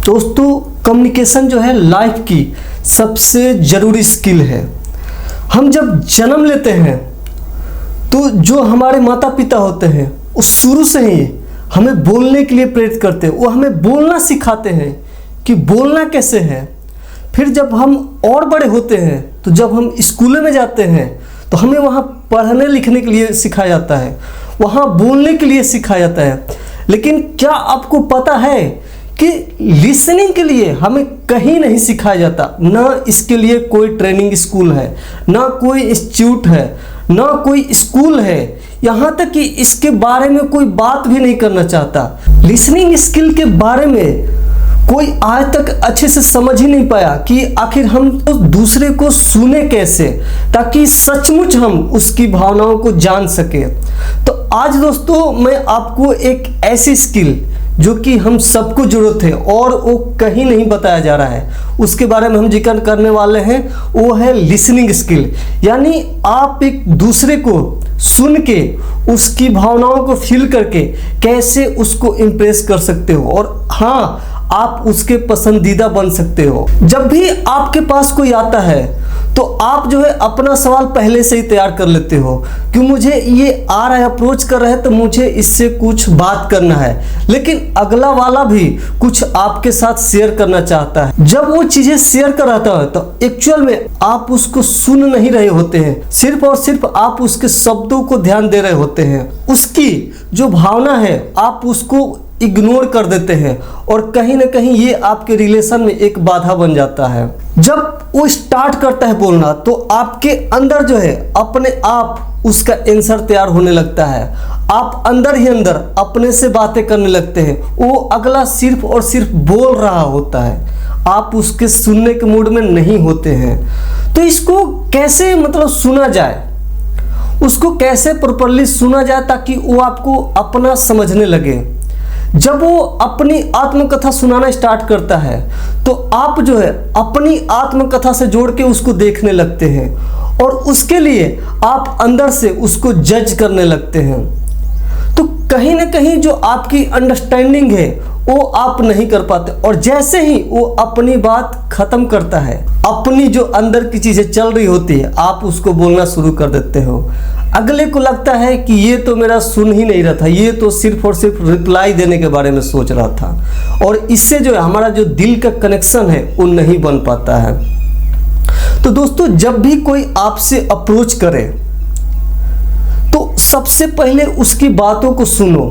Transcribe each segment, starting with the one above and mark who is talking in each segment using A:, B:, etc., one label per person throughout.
A: दोस्तों कम्युनिकेशन जो है लाइफ की सबसे ज़रूरी स्किल है। हम जब जन्म लेते हैं तो जो हमारे माता पिता होते हैं वो शुरू से ही हमें बोलने के लिए प्रेरित करते हैं। वो हमें बोलना सिखाते हैं कि बोलना कैसे है। फिर जब हम और बड़े होते हैं तो जब हम स्कूलों में जाते हैं तो हमें वहाँ पढ़ने लिखने के लिए सिखाया जाता है, वहाँ बोलने के लिए सिखाया जाता है। लेकिन क्या आपको पता है कि लिसनिंग के लिए हमें कहीं नहीं सिखाया जाता। ना इसके लिए कोई ट्रेनिंग स्कूल है, ना कोई इंस्टीट्यूट है, ना कोई स्कूल है, यहाँ तक कि इसके बारे में कोई बात भी नहीं करना चाहता। लिसनिंग स्किल के बारे में कोई आज तक अच्छे से समझ ही नहीं पाया कि आखिर हम तो दूसरे को सुने कैसे, ताकि सचमुच हम उसकी भावनाओं को जान सके। तो आज दोस्तों मैं आपको एक ऐसी स्किल जो कि हम सबको जरूरत है और वो कहीं नहीं बताया जा रहा है, उसके बारे में हम जिक्र करने वाले हैं। वो है लिसनिंग स्किल। यानी आप एक दूसरे को सुन के उसकी भावनाओं को फील करके कैसे उसको इम्प्रेस कर सकते हो और हाँ आप उसके पसंदीदा बन सकते हो। जब भी आपके पास कोई आता है तो आप जो है अपना सवाल पहले से ही तैयार कर लेते हो कि मुझे ये आ रहा है, अप्रोच कर रहा है तो मुझे इससे कुछ बात करना है। लेकिन अगला वाला भी कुछ आपके साथ शेयर करना चाहता है। जब वो चीज़ें शेयर कर रहा है तो एक्चुअल में आप उसको सुन नहीं रहे होते हैं, सिर्फ और सिर्फ आप उसके शब्दों को ध्यान दे रहे होते हैं। उसकी जो भावना है आप उसको इग्नोर कर देते हैं और कहीं ना कहीं ये आपके रिलेशन में एक बाधा बन जाता है। जब वो स्टार्ट करता है बोलना तो आपके अंदर जो है अपने आप उसका आंसर तैयार होने लगता है। आप अंदर ही अंदर अपने से बातें करने लगते हैं। वो अगला सिर्फ और सिर्फ बोल रहा होता है, आप उसके सुनने के मूड में नहीं होते हैं। तो इसको कैसे मतलब सुना जाए, उसको कैसे प्रॉपर्ली सुना जाए ताकि वो आपको अपना समझने लगे। जब वो अपनी आत्मकथा सुनाना स्टार्ट करता है तो आप जो है अपनी आत्मकथा से जोड़ के उसको देखने लगते हैं और उसके लिए आप अंदर से उसको जज करने लगते हैं। तो कहीं ना कहीं जो आपकी अंडरस्टैंडिंग है वो आप नहीं कर पाते और जैसे ही वो अपनी बात खत्म करता है, अपनी जो अंदर की चीज़ें चल रही होती है आप उसको बोलना शुरू कर देते हो। अगले को लगता है कि ये तो मेरा सुन ही नहीं रहा था, ये तो सिर्फ और सिर्फ रिप्लाई देने के बारे में सोच रहा था और इससे जो है हमारा जो दिल का कनेक्शन है वो नहीं बन पाता है। तो दोस्तों जब भी कोई आपसे अप्रोच करे तो सबसे पहले उसकी बातों को सुनो।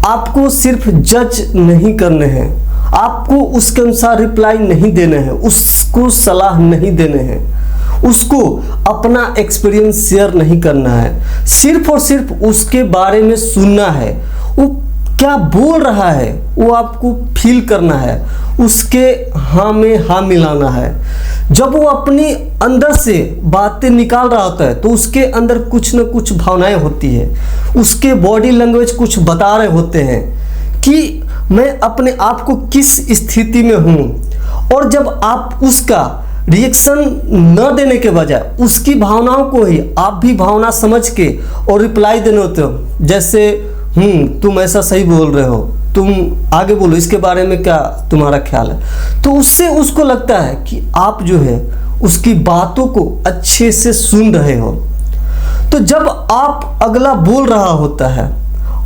A: आपको सिर्फ जज नहीं करने हैं, आपको उसके अनुसार रिप्लाई नहीं देने हैं, उसको सलाह नहीं देने हैं, उसको अपना एक्सपीरियंस शेयर नहीं करना है। सिर्फ और सिर्फ उसके बारे में सुनना है। वो क्या बोल रहा है वो आपको फील करना है, उसके हाँ में हाँ मिलाना है। जब वो अपनी अंदर से बातें निकाल रहा होता है तो उसके अंदर कुछ न कुछ भावनाएं होती है, उसके बॉडी लैंग्वेज कुछ बता रहे होते हैं कि मैं अपने आप को किस स्थिति में हूँ। और जब आप उसका रिएक्शन न देने के बजाय उसकी भावनाओं को ही आप भी भावना समझ के और रिप्लाई देने होते हो, जैसे तुम ऐसा सही बोल रहे हो, तुम आगे बोलो, इसके बारे में क्या तुम्हारा ख्याल है। तो उससे उसको लगता है कि आप जो है उसकी बातों को अच्छे से सुन रहे हो। तो जब आप अगला बोल रहा होता है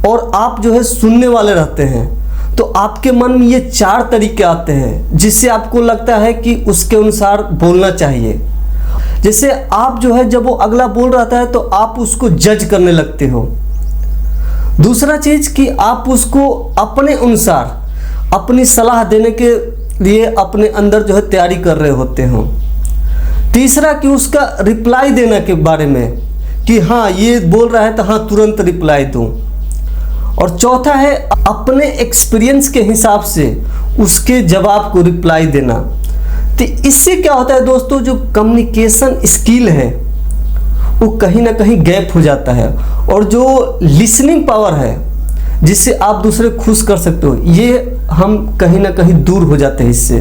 A: और आप जो है सुनने वाले रहते हैं तो आपके मन में ये 4 तरीके आते हैं जिससे आपको लगता है कि उसके अनुसार बोलना चाहिए। जैसे आप जो है जब वो अगला बोल रहा है तो आप उसको जज करने लगते हो। दूसरा चीज़ कि आप उसको अपने अनुसार अपनी सलाह देने के लिए अपने अंदर जो है तैयारी कर रहे होते हो। तीसरा कि उसका रिप्लाई देने के बारे में कि हाँ ये बोल रहा है तो हाँ तुरंत रिप्लाई दूँ। और चौथा है अपने एक्सपीरियंस के हिसाब से उसके जवाब को रिप्लाई देना। तो इससे क्या होता है दोस्तों, जो कम्युनिकेशन स्किल है वो कहीं ना कहीं गैप हो जाता है और जो लिसनिंग पावर है जिससे आप दूसरे खुश कर सकते हो ये हम कहीं ना कहीं दूर हो जाते हैं इससे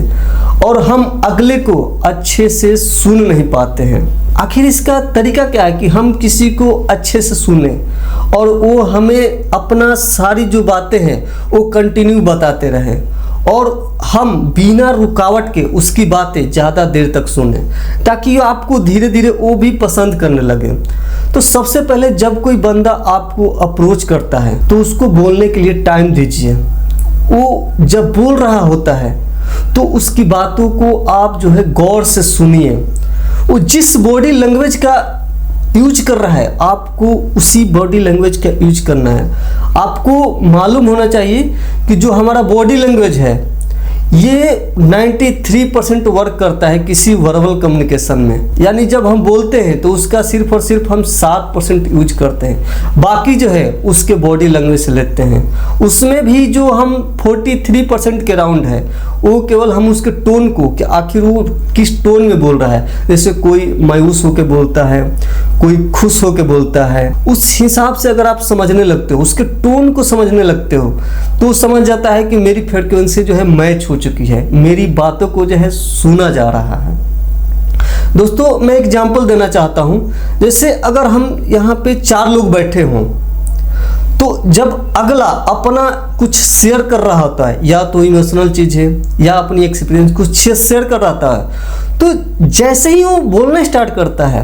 A: और हम अगले को अच्छे से सुन नहीं पाते हैं। आखिर इसका तरीका क्या है कि हम किसी को अच्छे से सुने और वो हमें अपना सारी जो बातें हैं वो कंटिन्यू बताते रहें और हम बिना रुकावट के उसकी बातें ज़्यादा देर तक सुने, ताकि आपको धीरे धीरे वो भी पसंद करने लगे। तो सबसे पहले जब कोई बंदा आपको अप्रोच करता है तो उसको बोलने के लिए टाइम दीजिए। वो जब बोल रहा होता है तो उसकी बातों को आप जो है गौर से सुनिए। वो जिस बॉडी लैंग्वेज का यूज कर रहा है आपको उसी बॉडी लैंग्वेज का यूज करना है। आपको मालूम होना चाहिए कि जो हमारा बॉडी लैंग्वेज है ये 93% वर्क करता है किसी वर्बल कम्युनिकेशन में। यानी जब हम बोलते हैं तो उसका सिर्फ और सिर्फ हम 7% यूज करते हैं, बाकी जो है उसके बॉडी लैंग्वेज से लेते हैं। उसमें भी जो हम 43% के राउंड है वो केवल हम उसके टोन को कि आखिर वो किस टोन में बोल रहा है, जैसे कोई मायूस होकर बोलता है, कोई खुश होकर बोलता है, उस हिसाब से अगर आप समझने लगते हो, उसके टोन को समझने लगते हो तो समझ जाता है कि मेरी फ्रीक्वेंसी जो है मैच हो चुकी है, मेरी बातों को जो है सुना जा रहा है। दोस्तों मैं एग्जांपल देना चाहता हूं, जैसे अगर हम यहाँ पे 4 लोग बैठे हों तो जब अगला अपना कुछ शेयर कर रहा होता है, या तो इमोशनल चीज है या अपनी एक्सपीरियंस कुछ शेयर कर रहा है, तो जैसे ही वो बोलना स्टार्ट करता है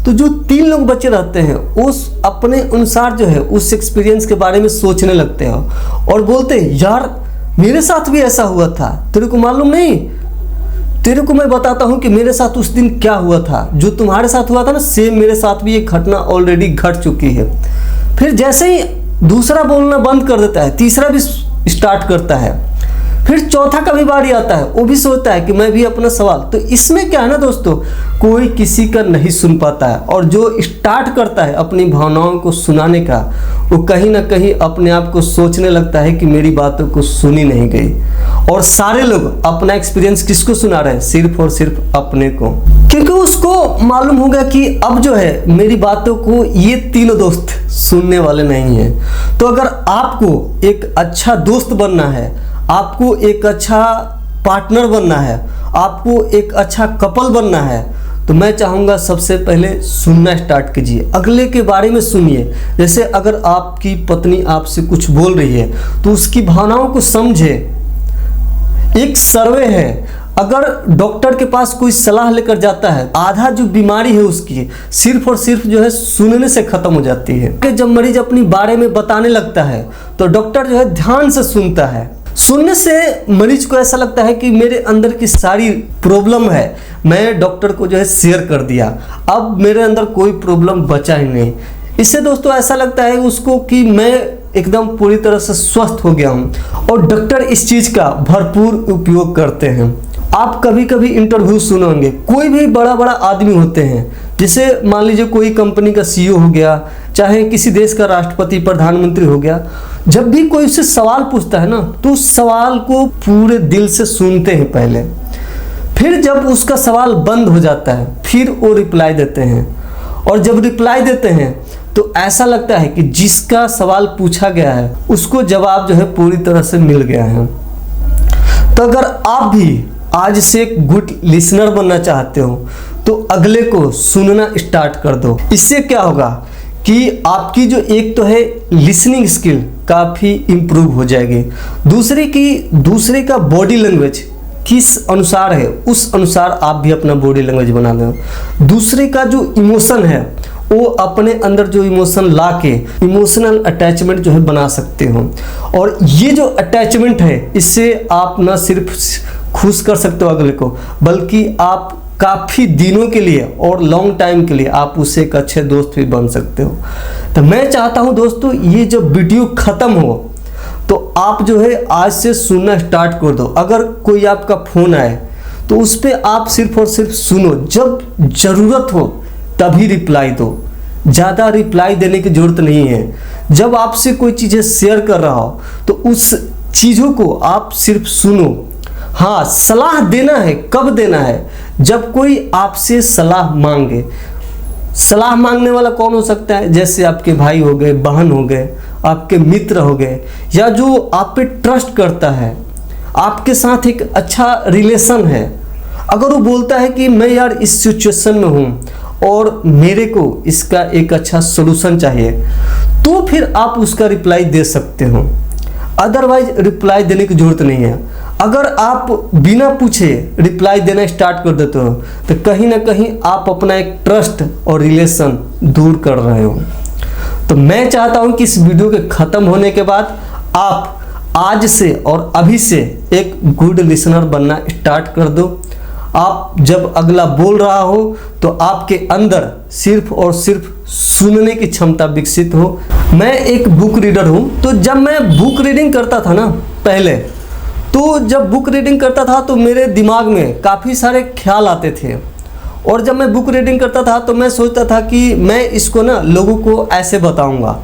A: तो जो 3 लोग बचे रहते हैं उस अपने अनुसार जो है उस एक्सपीरियंस के बारे में सोचने लगते हैं और बोलते हैं यार मेरे साथ भी ऐसा हुआ था, तेरे को मालूम नहीं, तेरे को मैं बताता हूँ कि मेरे साथ उस दिन क्या हुआ था, जो तुम्हारे साथ हुआ था ना सेम मेरे साथ भी एक घटना ऑलरेडी घट चुकी है। फिर जैसे ही दूसरा बोलना बंद कर देता है, तीसरा भी स्टार्ट करता है, फिर चौथा का भी बारी आता है, वो भी सोचता है कि मैं भी अपना सवाल। तो इसमें क्या है ना दोस्तों, कोई किसी का नहीं सुन पाता है, और जो स्टार्ट करता है अपनी भावनाओं को सुनाने का वो कहीं ना कहीं अपने आप को सोचने लगता है कि मेरी बातों को सुनी नहीं गई। और सारे लोग अपना एक्सपीरियंस किसको सुना रहे हैं, सिर्फ और सिर्फ अपने को, क्योंकि उसको मालूम होगा कि अब जो है मेरी बातों को ये 3 दोस्त सुनने वाले नहीं हैं। तो अगर आपको एक अच्छा दोस्त बनना है, आपको एक अच्छा पार्टनर बनना है, आपको एक अच्छा कपल बनना है, तो मैं चाहूँगा सबसे पहले सुनना स्टार्ट कीजिए, अगले के बारे में सुनिए। जैसे अगर आपकी पत्नी आपसे कुछ बोल रही है तो उसकी भावनाओं को समझे। एक सर्वे है, अगर डॉक्टर के पास कोई सलाह लेकर जाता है, आधा जो बीमारी है उसकी सिर्फ और सिर्फ जो है सुनने से खत्म हो जाती है। जब मरीज अपनी बारे में बताने लगता है तो डॉक्टर जो है ध्यान से सुनता है। सुनने से मरीज को ऐसा लगता है कि मेरे अंदर की सारी प्रॉब्लम है मैं डॉक्टर को जो है शेयर कर दिया, अब मेरे अंदर कोई प्रॉब्लम बचा ही नहीं। इससे दोस्तों ऐसा लगता है उसको कि मैं एकदम पूरी तरह से स्वस्थ हो गया हूँ, और डॉक्टर इस चीज़ का भरपूर उपयोग करते हैं। आप कभी कभी इंटरव्यू सुनोगे, कोई भी बड़ा बड़ा आदमी होते हैं, जैसे मान लीजिए कोई कंपनी का CEO हो गया, चाहे किसी देश का राष्ट्रपति प्रधानमंत्री हो गया, जब भी कोई उससे सवाल पूछता है ना तो उस सवाल को पूरे दिल से सुनते हैं पहले, फिर जब उसका सवाल बंद हो जाता है फिर वो रिप्लाई देते हैं। और जब रिप्लाई देते हैं तो ऐसा लगता है कि जिसका सवाल पूछा गया है उसको जवाब जो है पूरी तरह से मिल गया है। तो अगर आप भी आज से एक गुड लिसनर बनना चाहते हो तो अगले को सुनना स्टार्ट कर दो। इससे क्या होगा कि आपकी जो एक तो है लिसनिंग स्किल काफ़ी इम्प्रूव हो जाएगी, दूसरे का बॉडी लैंग्वेज किस अनुसार है उस अनुसार आप भी अपना बॉडी लैंग्वेज बना लो। दूसरे का जो इमोशन है वो अपने अंदर जो इमोशन ला के इमोशनल अटैचमेंट जो है बना सकते हो, और ये जो अटैचमेंट है इससे आप न सिर्फ खुश कर सकते हो अगले को, बल्कि आप काफ़ी दिनों के लिए और लॉन्ग टाइम के लिए आप उससे एक अच्छे दोस्त भी बन सकते हो। तो मैं चाहता हूं दोस्तों ये जब वीडियो ख़त्म हो तो आप जो है आज से सुनना स्टार्ट कर दो। अगर कोई आपका फ़ोन आए तो उस पर आप सिर्फ और सिर्फ सुनो, जब ज़रूरत हो तभी रिप्लाई दो, ज़्यादा रिप्लाई देने की ज़रूरत नहीं है। जब आपसे कोई चीज़ें शेयर कर रहा हो तो उस चीज़ों को आप सिर्फ सुनो। हाँ, सलाह देना है कब देना है, जब कोई आपसे सलाह मांगे। सलाह मांगने वाला कौन हो सकता है, जैसे आपके भाई हो गए, बहन हो गए, आपके मित्र हो गए, या जो आप पे ट्रस्ट करता है, आपके साथ एक अच्छा रिलेशन है। अगर वो बोलता है कि मैं यार इस सिचुएशन में हूँ और मेरे को इसका एक अच्छा सोल्यूशन चाहिए, तो फिर आप उसका रिप्लाई दे सकते हो। अदरवाइज रिप्लाई देने की जरूरत नहीं है। अगर आप बिना पूछे रिप्लाई देना स्टार्ट कर देते हो तो कहीं ना कहीं आप अपना एक ट्रस्ट और रिलेशन दूर कर रहे हो। तो मैं चाहता हूं कि इस वीडियो के ख़त्म होने के बाद आप आज से और अभी से एक गुड लिसनर बनना स्टार्ट कर दो। आप जब अगला बोल रहा हो तो आपके अंदर सिर्फ और सिर्फ सुनने की क्षमता विकसित हो। मैं एक बुक रीडर हूँ, तो जब मैं बुक रीडिंग करता था ना पहले, तो जब बुक रीडिंग करता था तो मेरे दिमाग में काफ़ी सारे ख्याल आते थे। और जब मैं बुक रीडिंग करता था तो मैं सोचता था कि मैं इसको ना लोगों को ऐसे बताऊंगा।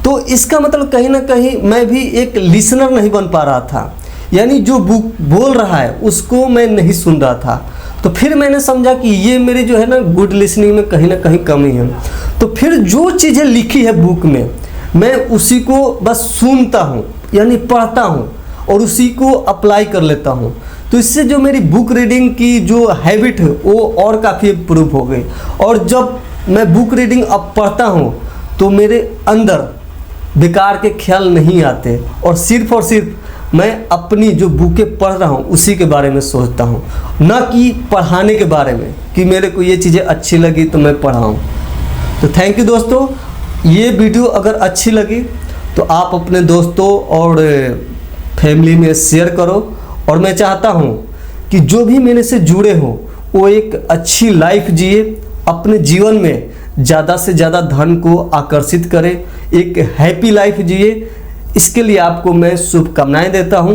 A: तो इसका मतलब कहीं ना कहीं मैं भी एक लिसनर नहीं बन पा रहा था, यानी जो बुक बोल रहा है उसको मैं नहीं सुन रहा था। तो फिर मैंने समझा कि ये मेरी जो है ना गुड लिसनिंग में कहीं ना कहीं कमी है। तो फिर जो चीज़ें लिखी है बुक में मैं उसी को बस सुनता हूँ, यानी पढ़ता हूँ और उसी को अप्लाई कर लेता हूँ। तो इससे जो मेरी बुक रीडिंग की जो हैबिट है वो और काफ़ी इम्प्रूव हो गई। और जब मैं बुक रीडिंग अब पढ़ता हूँ तो मेरे अंदर बेकार के ख्याल नहीं आते और सिर्फ मैं अपनी जो बुकें पढ़ रहा हूँ उसी के बारे में सोचता हूँ, ना कि पढ़ाने के बारे में कि मेरे को ये चीज़ें अच्छी लगी तो मैं पढ़ाऊँ। तो थैंक यू दोस्तों, ये वीडियो अगर अच्छी लगी तो आप अपने दोस्तों और फैमिली में शेयर करो। और मैं चाहता हूँ कि जो भी मेरे से जुड़े हों वो एक अच्छी लाइफ जिए, अपने जीवन में ज़्यादा से ज़्यादा धन को आकर्षित करें, एक हैप्पी लाइफ जिए। इसके लिए आपको मैं शुभकामनाएं देता हूं।